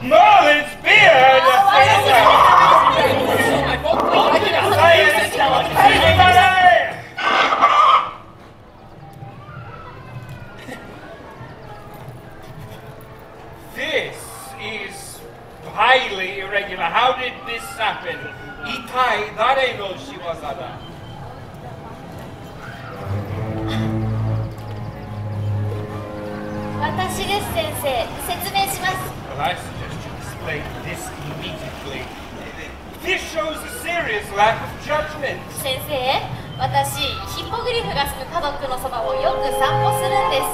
Merlin's beard! This is highly irregular. How did this happen? 一体誰の仕業だ? Well, I suggest you explain this immediately. This shows a serious lack of judgment. 先生、私、ヒッポグリフが住むパドックのそばをよく散歩するんです。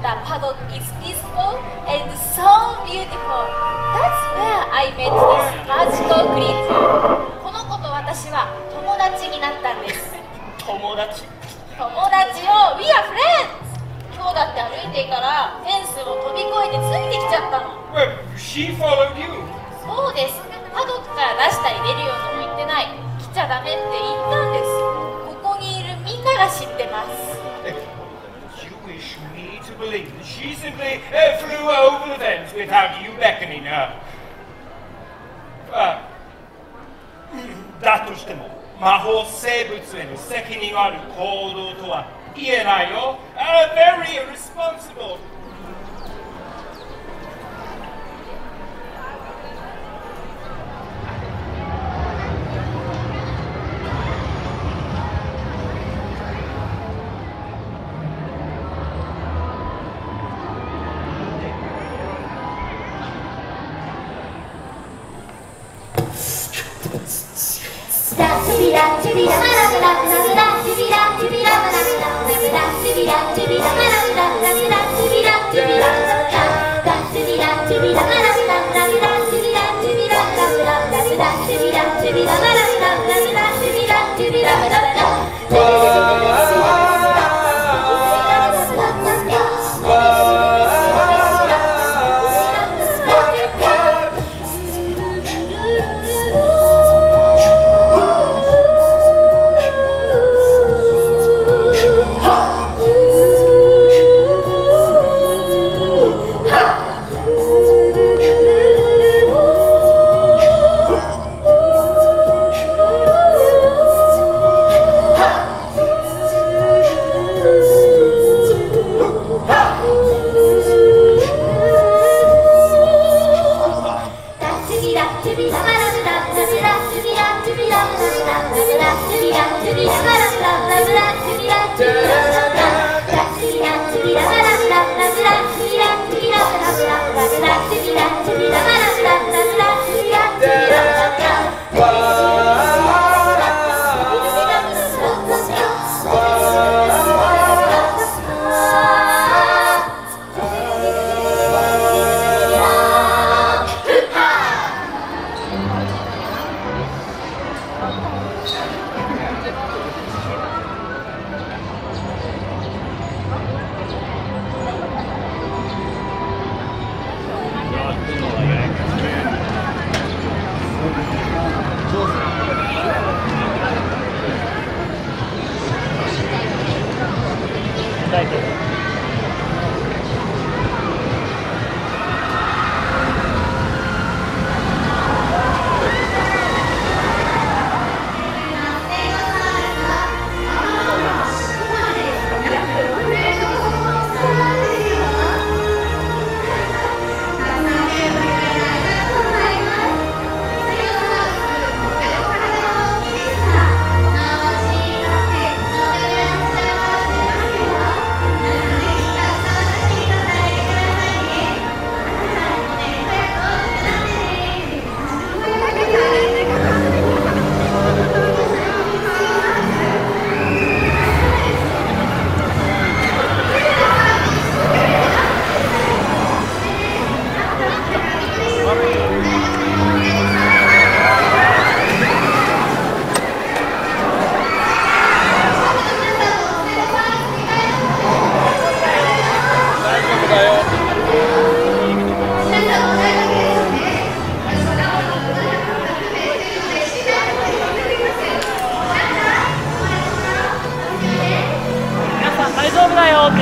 The paddock is peaceful and so beautiful. That's where I met this magical creature. この子と私は友達になったんです。友達よ、We are friends! 今日だって歩いていたらフェンスを飛び越えてついてきちゃったの。Well, she followed you. そうです。パドックから出したり出るようにも言ってない。来ちゃダメって言ったんです。ここにいるみんなが知ってます。You wish me to believe that she simply flew over the fence without you beckoning her. だとしても魔法生物への責任ある行動とは言えないよ。Very irresponsible.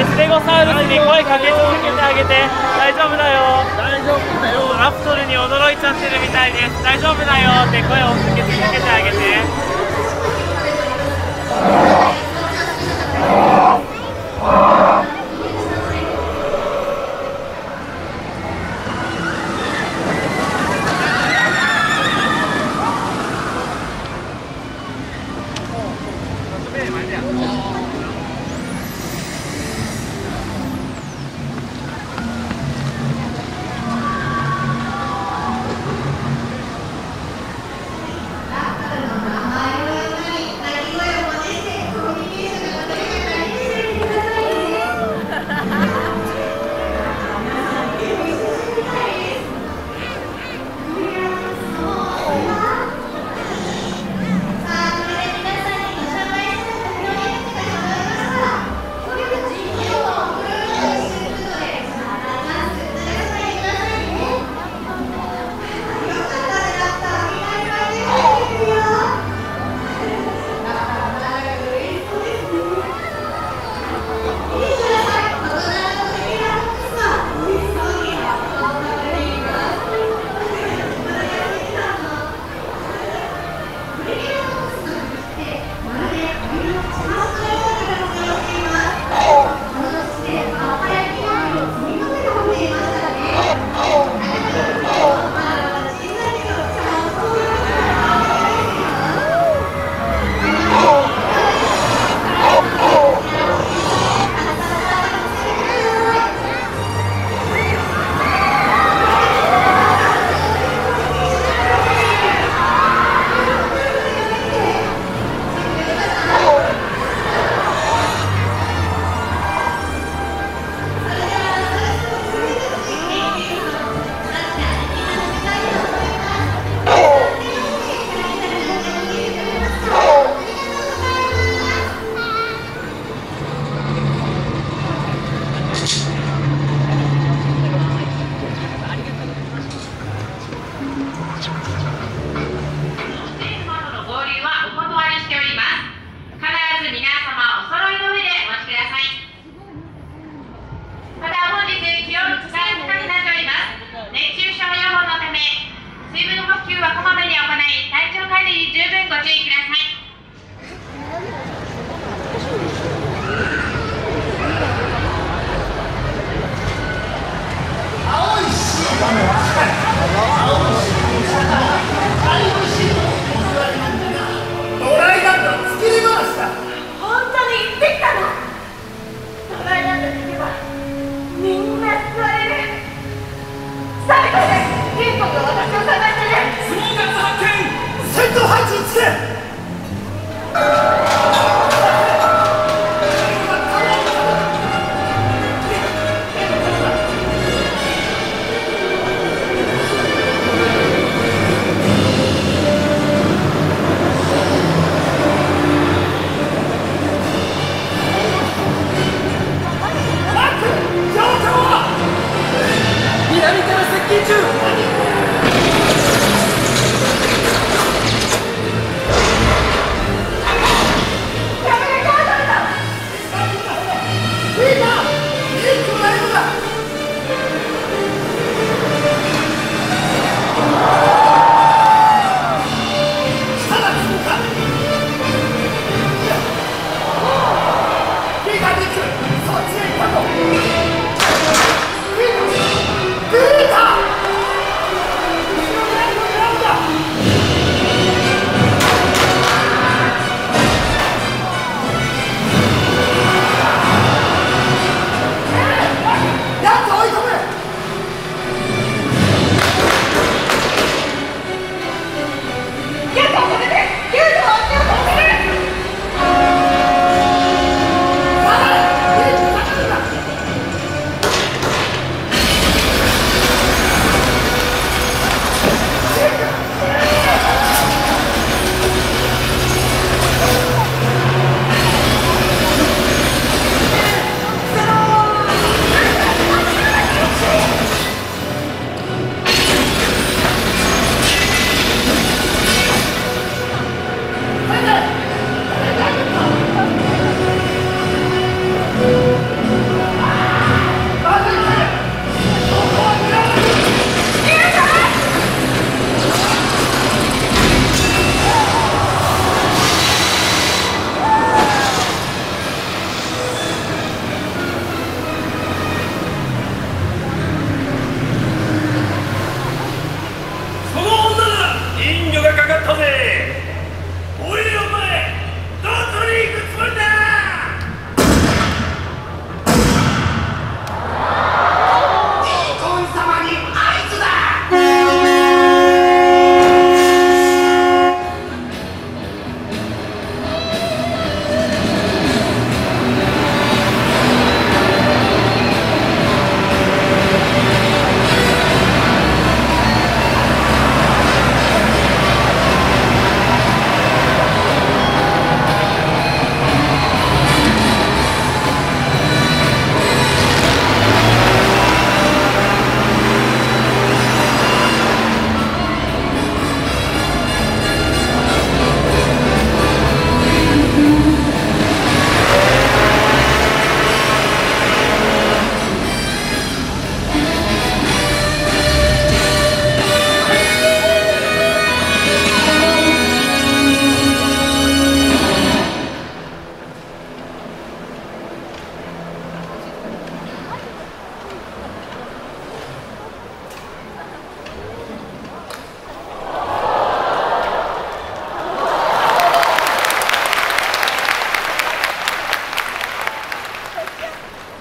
ステゴサウルスに声かけ続けてあげて。大丈夫だよ、大丈夫だよ。ラプトルに驚いちゃってるみたいです。大丈夫だよって声をかけ続けてあげて。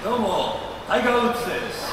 どうもタイガー・ウッズです。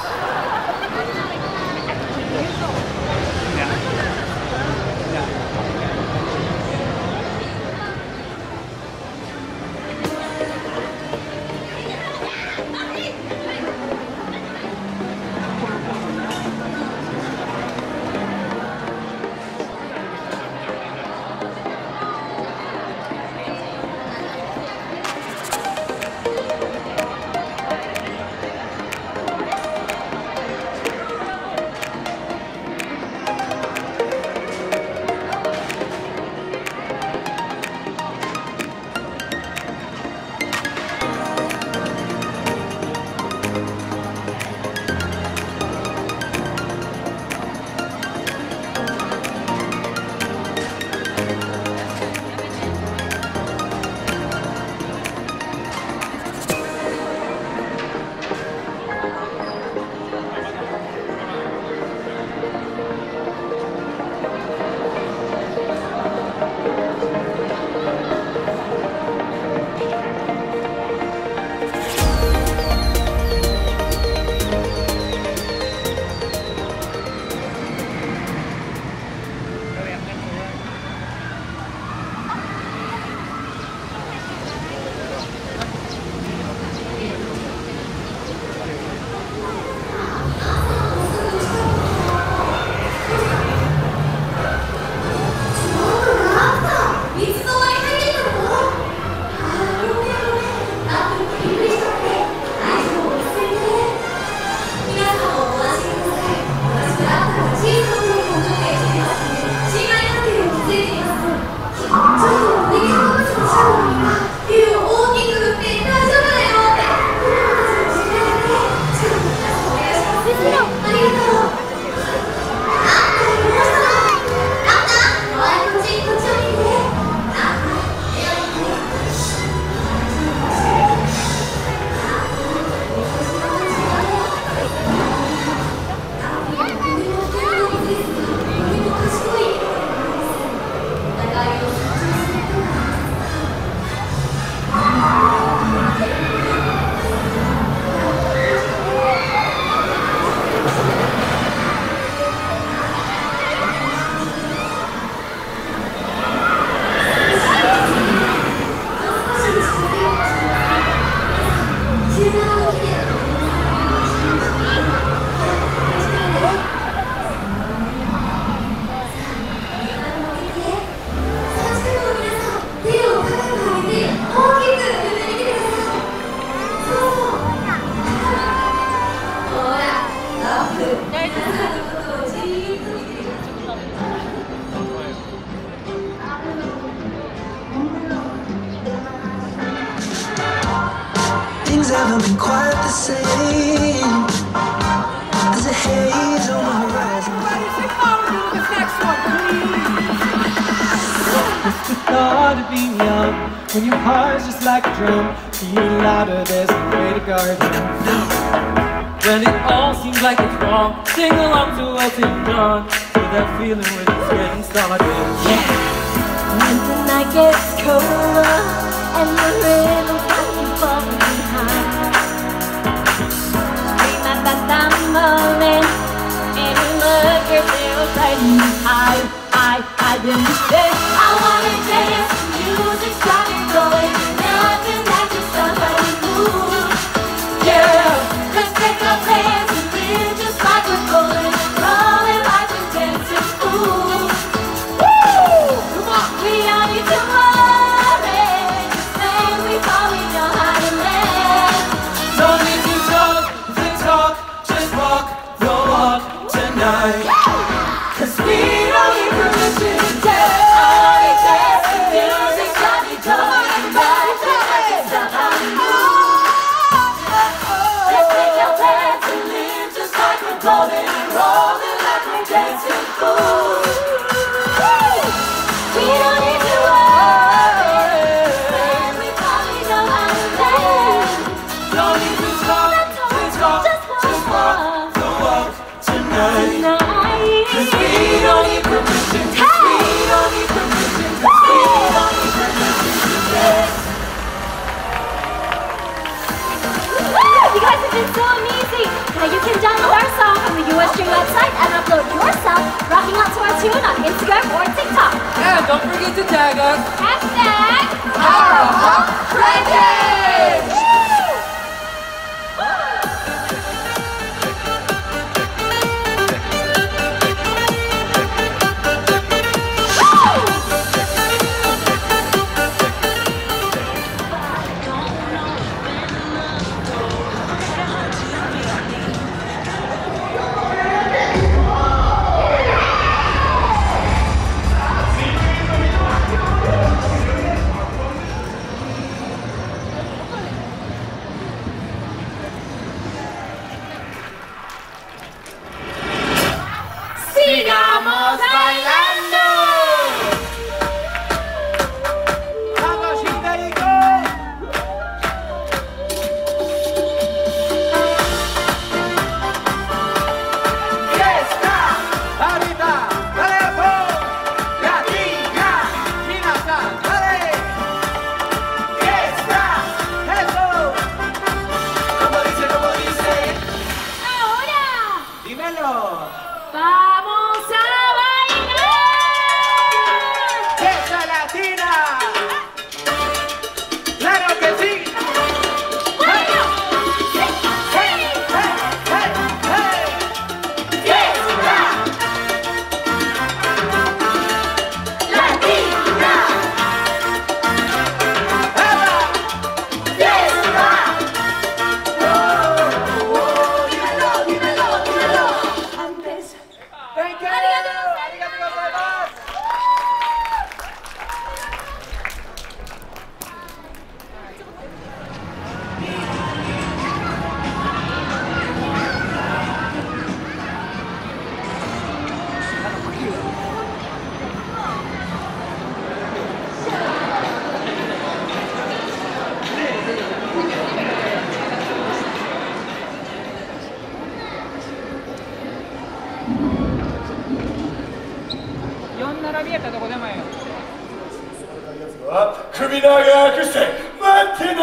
Things haven't been quite the same. There's a haze on the horizon. It's the thought of being young, when your heart's just like a drum, beating louder, there's no way to guard you. When it all seems like it's wrong, sing along to what's in dawn. Feel that feeling when it's getting started. Yeah. When the night gets colder and the rhythm falling behind, scream at that moment, and you look yourself right in the eye. I wanna dance, music's got me going, nothing that can stop how we move. Yeah, let's take our hands and live just like we're golden, rolling like we're dancing fools. Woo! Come on, we don't need to worry, just when we fall we know how to land. Don't need to talk, just walk the walk tonight. Cause we don't need permission to dance. I wanna dance, the music's got me going back to like it's not how we move. Let's take our hands and live just like we're golden and rolling like we're dancing fools. We don't need to worry, when we finally know how to dance. Don't need to talk, just walk the walk tonight. Cause we don't need permission, cause we don't need permission, cause we don't need permission to dance. You guys to tag us. #PowerOfHawk20! ¡Sigamos bailando! ¡Vamos a bailar! ¡Fiesta latina! ¡Claro que sí! ¡Bueno! ¡Sí! ¡Sí! ¡Hey! ¡Hey! ¡Hey! ¡Fiesta! ¡Latina! ¡Eva! ¡Fiesta! ¡Dímelo, dímelo, dímelo! Antes. ¡Thank you! ¡Arigato! ¡Arigato gozaimasu!首長くして待ってな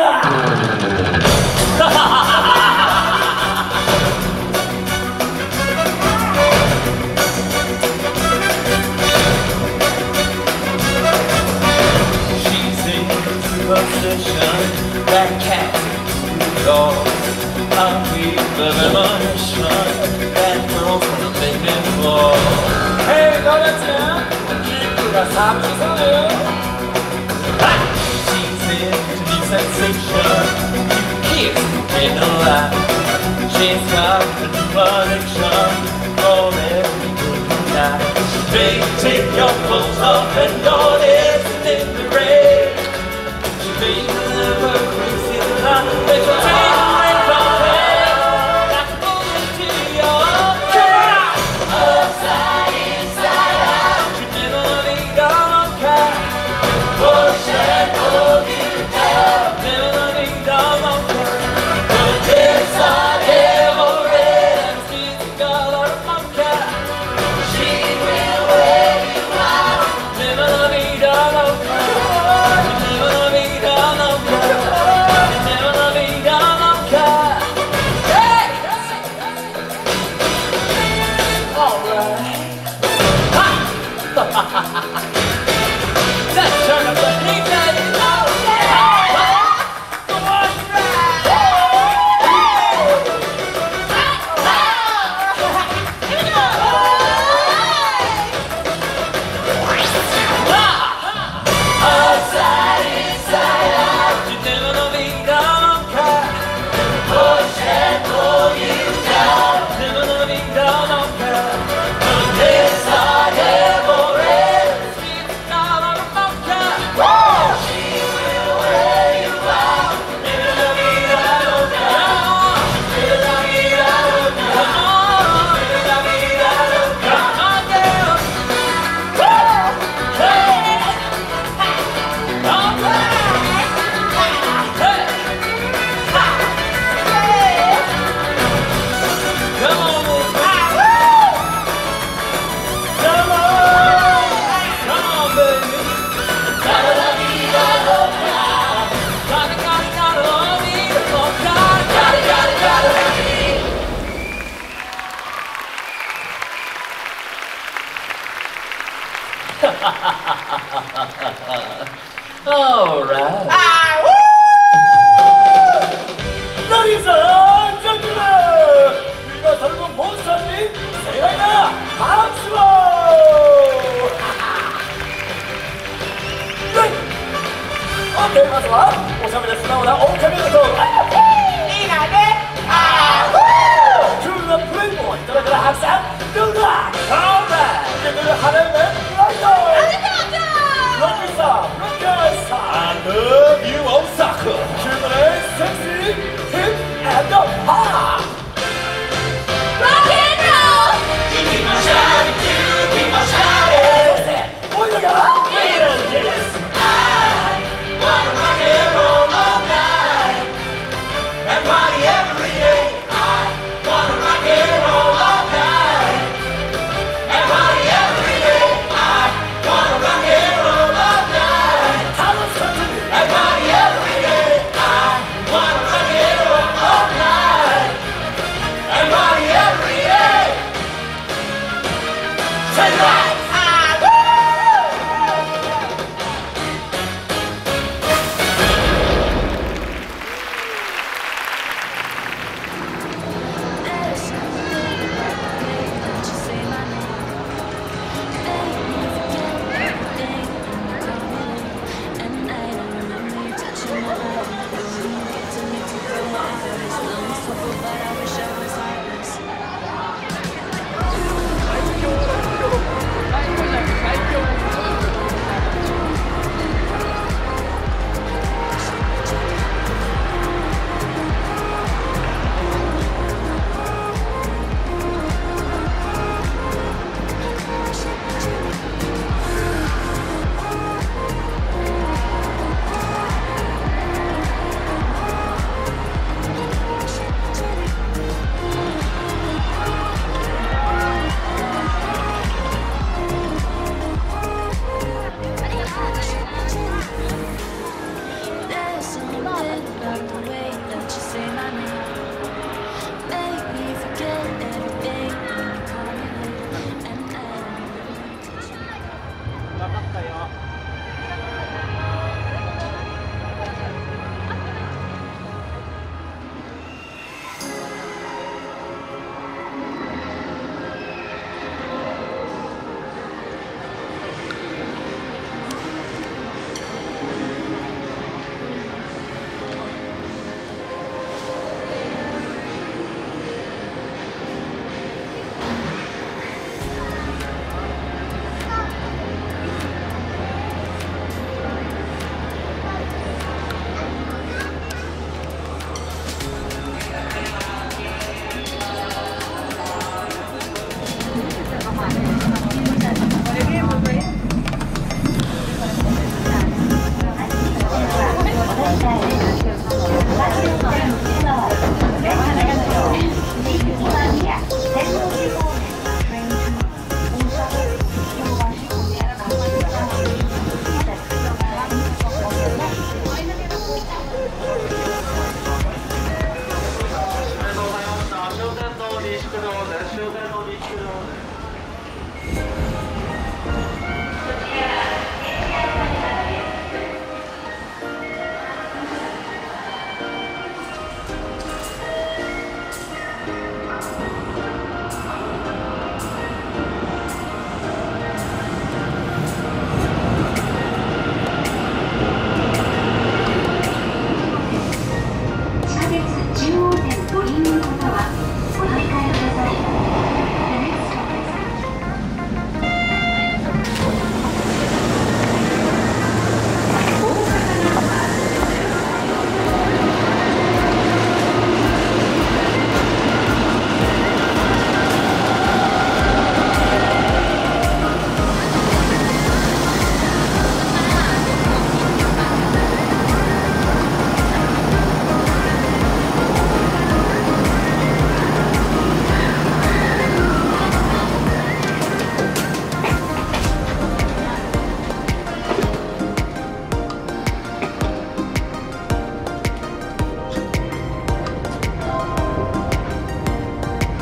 She's got the connection for every good night. Baby, take your clothes off and don't listen in the rain. She made the river crazy tonight. Let's take a break from it. That's moving to your track. Upside, inside out. You never need on a cat. Push and pull you down. Never need on a cat. But there's a she will wear you out. Never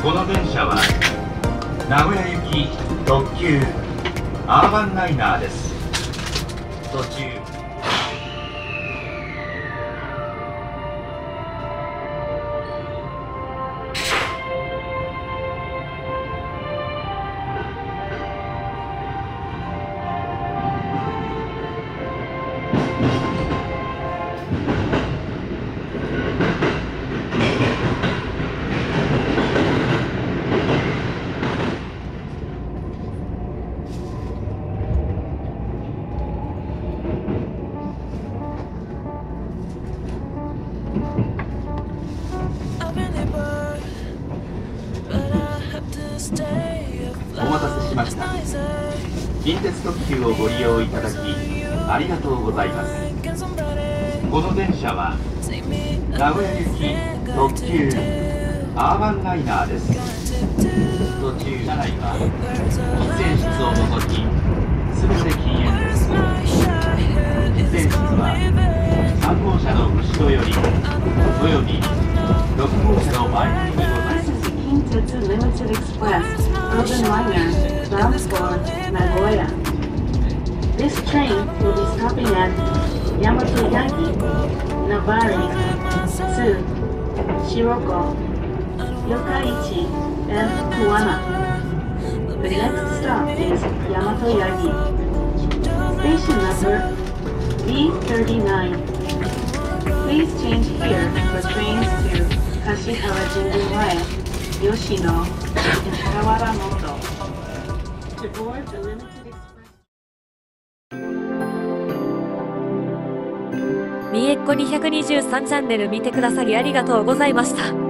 この電車は名古屋行き特急アーバンライナーです。途中お待たせしました。近鉄特急をご利用いただきありがとうございます。この電車は名古屋行き特急アーバンライナーです。途中車内は喫煙室を除き全て禁煙です。喫煙室は3号車の後ろよりおよび6号車の前にございます。Kintetsu Limited Express Urban Liner bound for Nagoya. This train will be stopping at Yamato-Yagi, Nabari, Tsu, Shiroko, Yokkaichi, and Kuwana. The next stop is Yamato-Yagi. Station number B39. Please change here for trains to Kashihara Jinjuwaya.Yoshino and Kawaramoto. To board the limited express. みえっこ223チャンネル見てくださりありがとうございました。